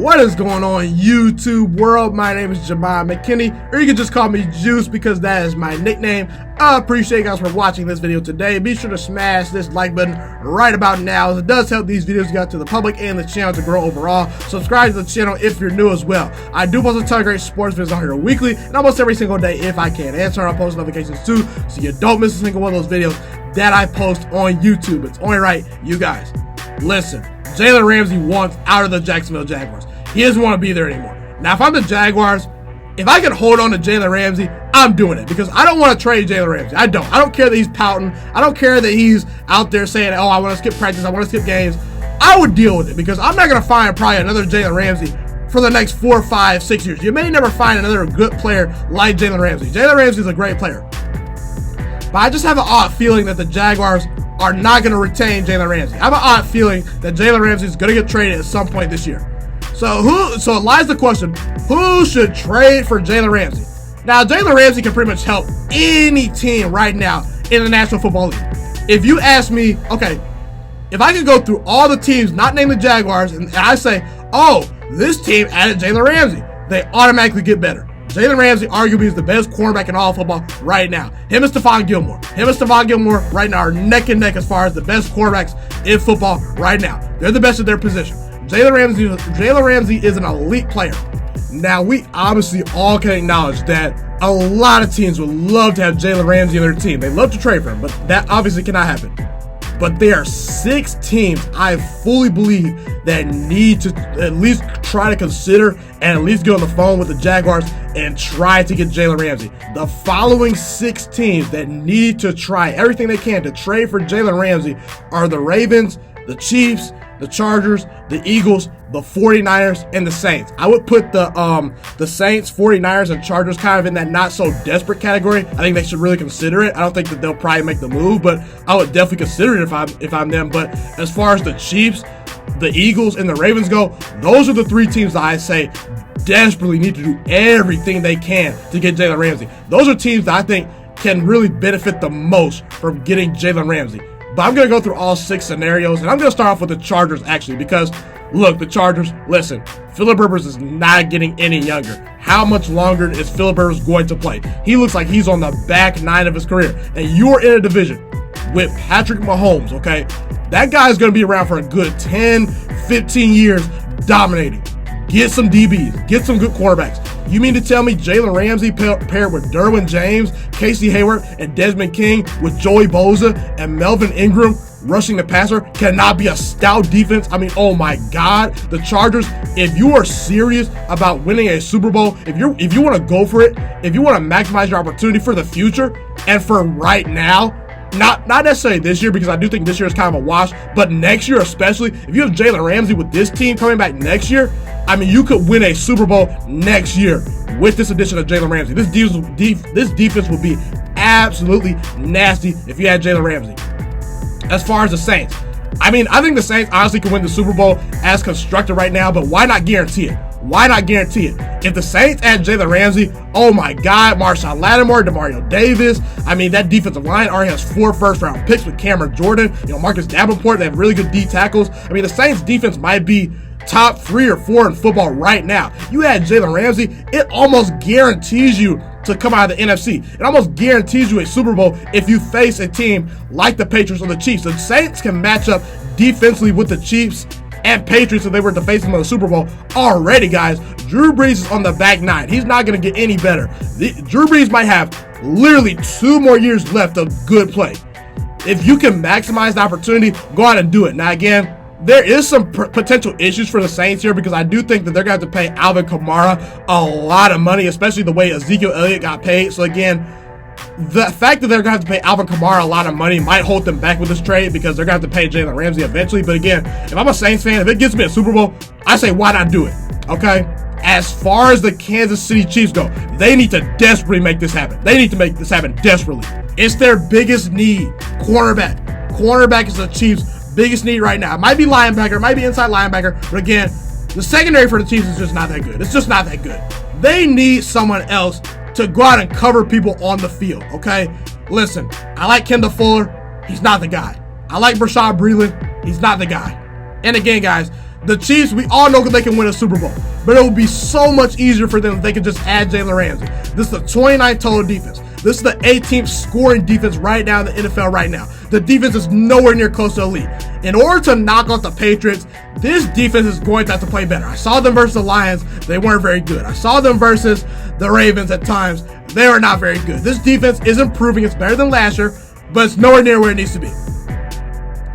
What is going on, YouTube world? My name is Ghiman Mckinney, or you can just call me Juice because that is my nickname. I appreciate you guys for watching this video today. Be sure to smash this like button right about now, as it does help these videos get out to the public and the channel to grow overall. Subscribe to the channel if you're new as well. I do post a ton of great sports videos on here weekly and almost every single day if I can. And turn on post notifications too, so you don't miss a single one of those videos that I post on YouTube. It's only right, you guys. Listen, Jalen Ramsey wants out of the Jacksonville Jaguars. He doesn't want to be there anymore. Now, if I'm the Jaguars, if I can hold on to Jalen Ramsey, I'm doing it because I don't want to trade Jalen Ramsey. I don't care that he's pouting. I don't care that he's out there saying, oh, I want to skip practice. I want to skip games. I would deal with it because I'm not going to find probably another Jalen Ramsey for the next 4, 5, 6 years. You may never find another good player like Jalen Ramsey. Jalen Ramsey is a great player. But I just have an odd feeling that the Jaguars are not going to retain Jalen Ramsey. I have an odd feeling that Jalen Ramsey is going to get traded at some point this year. So it lies the question, who should trade for Jalen Ramsey? Now, Jalen Ramsey can pretty much help any team right now in the National Football League. If you ask me, okay, if I could go through all the teams not named the Jaguars and I say, oh, this team added Jalen Ramsey, they automatically get better. Jalen Ramsey arguably is the best cornerback in all of football right now. Him and Stephon Gilmore right now are neck and neck as far as the best quarterbacks in football right now. They're the best at their position. Jalen Ramsey is an elite player. Now, we obviously all can acknowledge that a lot of teams would love to have Jalen Ramsey on their team. They love to trade for him, but that obviously cannot happen. But there are 6 teams I fully believe that need to at least try to consider and at least get on the phone with the Jaguars and try to get Jalen Ramsey. The following 6 teams that need to try everything they can to trade for Jalen Ramsey are the Ravens, the Chiefs, the Chargers, the Eagles, the 49ers, and the Saints. I would put the Saints, 49ers, and Chargers kind of in that not so desperate category. I think they should really consider it. I don't think that they'll probably make the move, but I would definitely consider it if I'm them. But as far as the Chiefs, the Eagles, and the Ravens go, those are the 3 teams that I say desperately need to do everything they can to get Jalen Ramsey. Those are teams that I think can really benefit the most from getting Jalen Ramsey. But I'm going to go through all 6 scenarios, and I'm going to start off with the Chargers, actually, because, look, the Chargers, listen, Philip Rivers is not getting any younger. How much longer is Philip Rivers going to play? He looks like he's on the back 9 of his career, and you're in a division with Patrick Mahomes, okay? That guy's going to be around for a good 10, 15 years dominating. Get some DBs. Get some good quarterbacks. You mean to tell me Jalen Ramsey paired with Derwin James, Casey Hayward, and Desmond King with Joey Bosa and Melvin Ingram rushing the passer cannot be a stout defense? I mean, oh my God. The Chargers, if you are serious about winning a Super Bowl, if you want to go for it, if you want to maximize your opportunity for the future and for right now, not necessarily this year, because I do think this year is kind of a wash, but next year especially, if you have Jalen Ramsey with this team coming back next year, I mean, you could win a Super Bowl next year with this addition of Jalen Ramsey. This defense will be absolutely nasty if you had Jalen Ramsey. As far as the Saints, I mean, I think the Saints honestly can win the Super Bowl as constructed right now, but why not guarantee it? Why not guarantee it? If the Saints add Jalen Ramsey, oh my God, Marshawn Lattimore, Demario Davis, I mean, that defensive line already has 4 first-round picks with Cameron Jordan, Marcus Davenport. They have really good D tackles. I mean, the Saints defense might be top 3 or 4 in football right now. You add Jalen Ramsey, it almost guarantees you to come out of the NFC. It almost guarantees you a Super Bowl if you face a team like the Patriots or the Chiefs. The Saints can match up defensively with the Chiefs and Patriots if they were to face them in the Super Bowl already, guys. Drew Brees is on the back 9. He's not going to get any better. Drew Brees might have literally 2 more years left of good play. If you can maximize the opportunity, go out and do it. Now, again, there is some potential issues for the Saints here because I do think that they're going to have to pay Alvin Kamara a lot of money, especially the way Ezekiel Elliott got paid. So, again, the fact that they're going to have to pay Alvin Kamara a lot of money might hold them back with this trade because they're going to have to pay Jalen Ramsey eventually. But again, if I'm a Saints fan, if it gets me a Super Bowl, I say why not do it, okay? As far as the Kansas City Chiefs go, they need to desperately make this happen. They need to make this happen desperately. It's their biggest need, cornerback. Cornerback is the Chiefs' biggest need right now. It might be linebacker, it might be inside linebacker, but again, the secondary for the Chiefs is just not that good. It's just not that good. They need someone else to go out and cover people on the field, okay? Listen, I like Kendall Fuller. He's not the guy. I like Bashaud Breeland. He's not the guy. And again, guys, The Chiefs, we all know they can win a Super Bowl, but it would be so much easier for them if they could just add Jalen Ramsey. This is the 29th total defense. This is the 18th scoring defense right now in the NFL right now. The defense is nowhere near close to elite. In order to knock out the Patriots, this defense is going to have to play better. I saw them versus the Lions. They weren't very good. I saw them versus the Ravens at times. They were not very good. This defense is improving. It's better than last year, but it's nowhere near where it needs to be.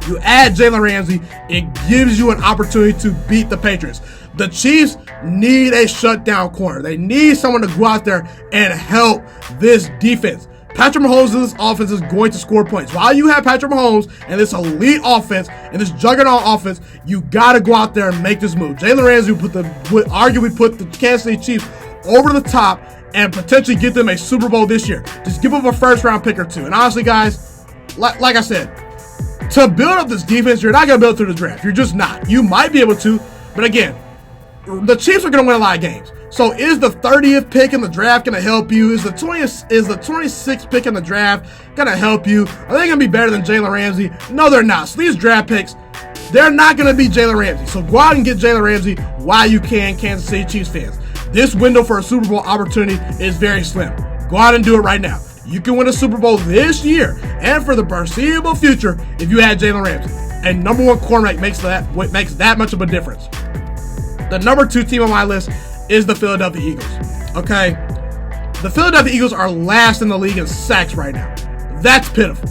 You add Jalen Ramsey, it gives you an opportunity to beat the Patriots. The Chiefs need a shutdown corner. They need someone to go out there and help this defense. Patrick Mahomes in this offense is going to score points. While you have Patrick Mahomes and this elite offense and this juggernaut offense, you got to go out there and make this move. Jalen Ramsey would arguably put the Kansas City Chiefs over the top and potentially get them a Super Bowl this year. Just give them a first-round pick or two. And honestly, guys, like I said, to build up this defense, you're not going to build through the draft. You're just not. You might be able to, but again, the Chiefs are going to win a lot of games. So is the 30th pick in the draft going to help you? Is the 26th pick in the draft going to help you? Are they going to be better than Jalen Ramsey? No, they're not. So these draft picks, they're not going to be Jalen Ramsey. So go out and get Jalen Ramsey while you can, Kansas City Chiefs fans. This window for a Super Bowl opportunity is very slim. Go out and do it right now. You can win a Super Bowl this year and for the foreseeable future if you add Jalen Ramsey. And number one cornerback makes that much of a difference. The number 2 team on my list is the Philadelphia Eagles. Okay? The Philadelphia Eagles are last in the league in sacks right now. That's pitiful.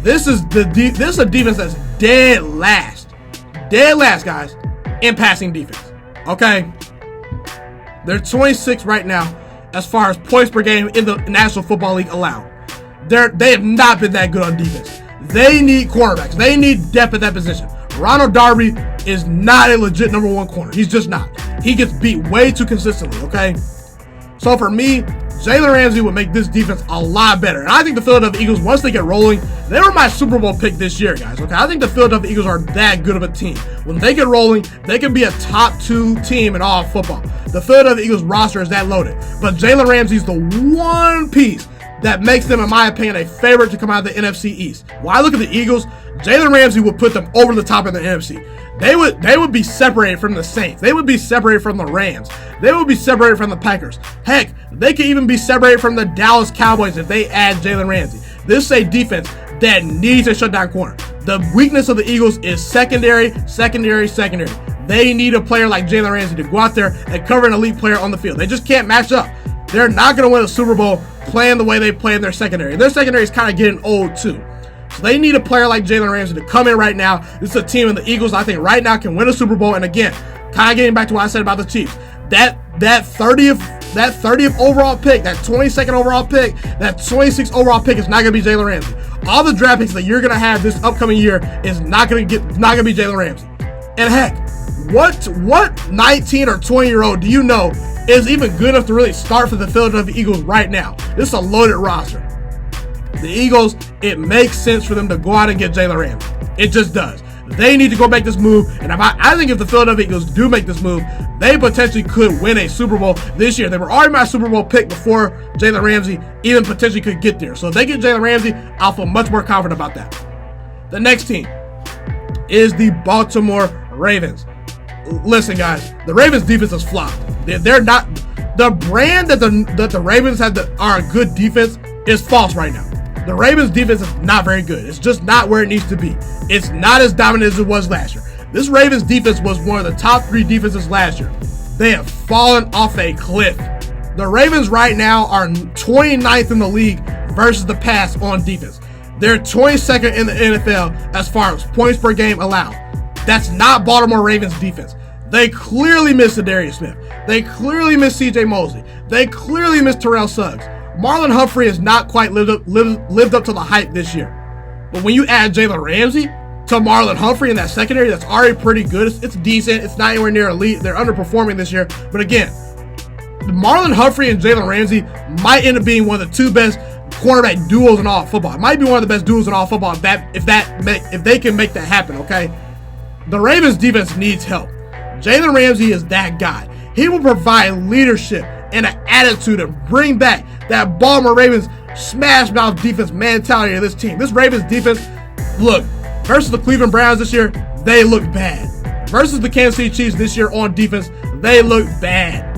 This is a defense that's dead last, guys, in passing defense. Okay? They're 26 right now as far as points per game in the National Football League allowed. They have not been that good on defense. They need cornerbacks. They need depth at that position. Ronald Darby is not a legit number 1 corner. He's just not. He gets beat way too consistently, okay? So for me, Jalen Ramsey would make this defense a lot better. And I think the Philadelphia Eagles, once they get rolling, they were my Super Bowl pick this year, guys, okay? I think the Philadelphia Eagles are that good of a team. When they get rolling, they can be a top 2 team in all of football. The Philadelphia Eagles roster is that loaded. But Jalen Ramsey's the one piece that makes them, in my opinion, a favorite to come out of the NFC East. When I look at the Eagles, Jalen Ramsey would put them over the top of the NFC. They would be separated from the Saints. They would be separated from the Rams. They would be separated from the Packers. Heck, they could even be separated from the Dallas Cowboys if they add Jalen Ramsey. This is a defense that needs a shutdown corner. The weakness of the Eagles is secondary. They need a player like Jalen Ramsey to go out there and cover an elite player on the field. They just can't match up. They're not going to win a Super Bowl playing the way they play in their secondary. Their secondary is kind of getting old too. So they need a player like Jalen Ramsey to come in right now. This is a team in the Eagles I think right now can win a Super Bowl. And again, kind of getting back to what I said about the Chiefs. That 30th overall pick, that 22nd overall pick, that 26th overall pick is not going to be Jalen Ramsey. All the draft picks that you're going to have this upcoming year is not going to be Jalen Ramsey. And heck, what 19 or 20-year-old do you know is even good enough to really start for the Philadelphia Eagles right now? This is a loaded roster. The Eagles, it makes sense for them to go out and get Jalen Ramsey. It just does. They need to go make this move, and I think if the Philadelphia Eagles do make this move, they potentially could win a Super Bowl this year. They were already my Super Bowl pick before Jalen Ramsey even potentially could get there. So if they get Jalen Ramsey, I'll feel much more confident about that. The next team is the Baltimore Ravens. Listen, guys, the Ravens defense is flopped. They're not the brand that the Ravens have that are a good defense is false right now. The Ravens defense is not very good. It's just not where it needs to be. It's not as dominant as it was last year. This Ravens defense was one of the top 3 defenses last year. They have fallen off a cliff. The Ravens right now are 29th in the league versus the pass on defense. They're 22nd in the NFL as far as points per game allowed. That's not Baltimore Ravens defense. They clearly miss Darius Smith. They clearly miss C.J. Mosley. They clearly miss Terrell Suggs. Marlon Humphrey has not quite lived up to the hype this year. But when you add Jalen Ramsey to Marlon Humphrey in that secondary, that's already pretty good. It's decent. It's not anywhere near elite. They're underperforming this year. But again, Marlon Humphrey and Jalen Ramsey might end up being one of the 2 best cornerback duos in all of football. It might be one of the best duos in all of football if they can make that happen, okay? The Ravens defense needs help. Jalen Ramsey is that guy. He will provide leadership and an attitude to bring back that Baltimore Ravens smash mouth defense mentality of this team. This Ravens defense, look, versus the Cleveland Browns this year, they look bad. Versus the Kansas City Chiefs this year on defense, they look bad.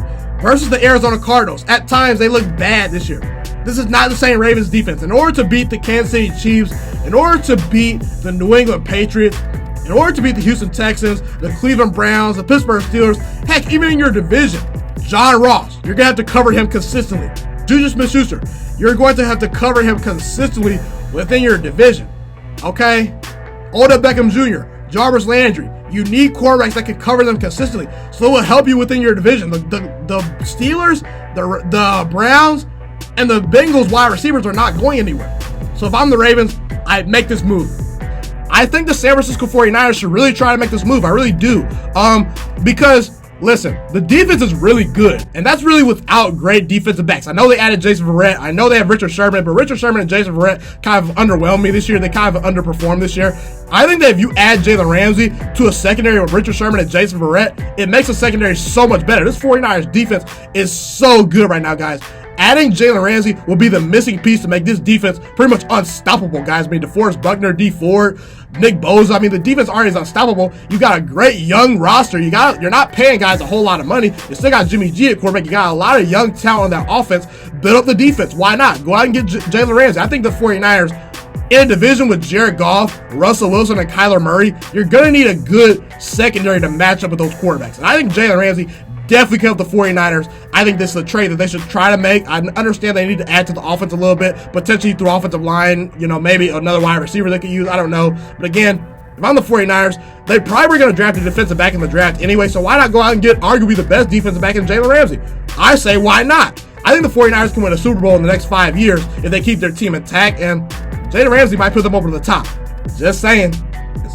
Versus the Arizona Cardinals, at times they look bad this year. This is not the same Ravens defense. In order to beat the Kansas City Chiefs, in order to beat the New England Patriots, in order to beat the Houston Texans, the Cleveland Browns, the Pittsburgh Steelers, heck, even in your division, John Ross, you're going to have to cover him consistently. Juju Smith-Schuster, you're going to have to cover him consistently within your division. Okay? Odell Beckham Jr., Jarvis Landry, you need quarterbacks that can cover them consistently, so it will help you within your division. The Steelers, the Browns, and the Bengals wide receivers are not going anywhere. So if I'm the Ravens, I'd make this move. I think the San Francisco 49ers should really try to make this move. I really do. Because, listen, the defense is really good, and that's really without great defensive backs. I know they added Jason Verrett. I know they have Richard Sherman, but Richard Sherman and Jason Verrett kind of underwhelmed me this year. They kind of underperformed this year. I think that if you add Jalen Ramsey to a secondary with Richard Sherman and Jason Verrett, it makes the secondary so much better. This 49ers defense is so good right now, guys. Adding Jalen Ramsey will be the missing piece to make this defense pretty much unstoppable, guys. I mean, DeForest Buckner, D Ford, Nick Bosa. I mean, the defense already is unstoppable. You got a great young roster. You're not paying guys a whole lot of money. You still got Jimmy G at quarterback. You got a lot of young talent on that offense. Build up the defense. Why not? Go out and get Jalen Ramsey. I think the 49ers, in a division with Jared Goff, Russell Wilson, and Kyler Murray, you're going to need a good secondary to match up with those quarterbacks. And I think Jalen Ramsey definitely can help the 49ers. I think this is a trade that they should try to make. I understand they need to add to the offense a little bit, potentially through offensive line, maybe another wide receiver they could use. I don't know. But again, if I'm the 49ers, they probably were going to draft a defensive back in the draft anyway, so why not go out and get arguably the best defensive back in Jalen Ramsey? I say, why not? I think the 49ers can win a Super Bowl in the next 5 years if they keep their team intact, and Jalen Ramsey might put them over to the top. Just saying.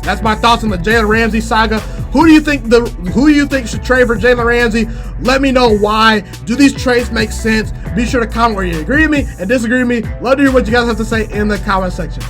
That's my thoughts on the Jalen Ramsey saga. Who do you think should trade for Jalen Ramsey? Let me know why. Do these trades make sense? Be sure to comment where you agree with me and disagree with me. Love to hear what you guys have to say in the comment section.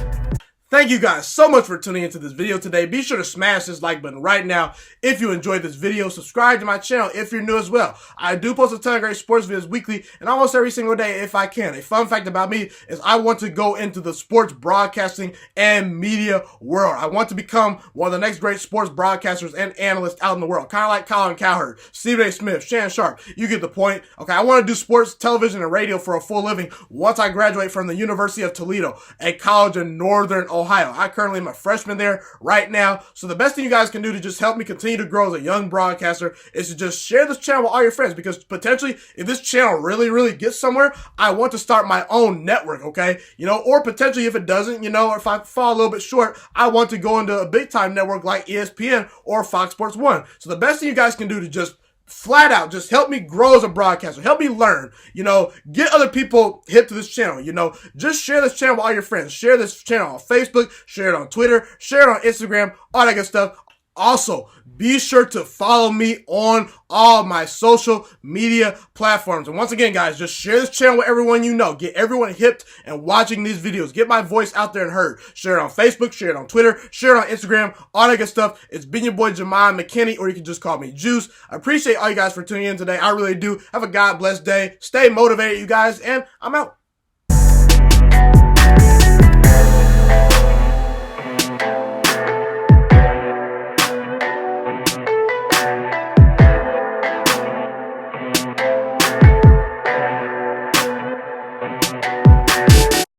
Thank you guys so much for tuning into this video today. Be sure to smash this like button right now if you enjoyed this video. Subscribe to my channel if you're new as well. I do post a ton of great sports videos weekly and almost every single day if I can. A fun fact about me is I want to go into the sports broadcasting and media world. I want to become one of the next great sports broadcasters and analysts out in the world. Kind of like Colin Cowherd, Stephen A. Smith, Shannon Sharp. You get the point. Okay, I want to do sports, television, and radio for a full living once I graduate from the University of Toledo, a college in Northern Ohio. I currently am a freshman there right now. So the best thing you guys can do to just help me continue to grow as a young broadcaster is to just share this channel with all your friends, because potentially if this channel really gets somewhere, I want to start my own network, okay? Or potentially if it doesn't, or if I fall a little bit short, I want to go into a big time network like ESPN or Fox Sports 1. So the best thing you guys can do to just flat out just help me grow as a broadcaster, help me learn, get other people hip to this channel, just share this channel with all your friends, share this channel on Facebook, share it on Twitter, share it on Instagram, all that good stuff. Also, be sure to follow me on all my social media platforms. And once again, guys, just share this channel with everyone you know. Get everyone hipped and watching these videos. Get my voice out there and heard. Share it on Facebook, share it on Twitter, share it on Instagram, all that good stuff. It's been your boy, Ghiman Mckinney, or you can just call me Juice. I appreciate all you guys for tuning in today. I really do. Have a God blessed day. Stay motivated, you guys, and I'm out.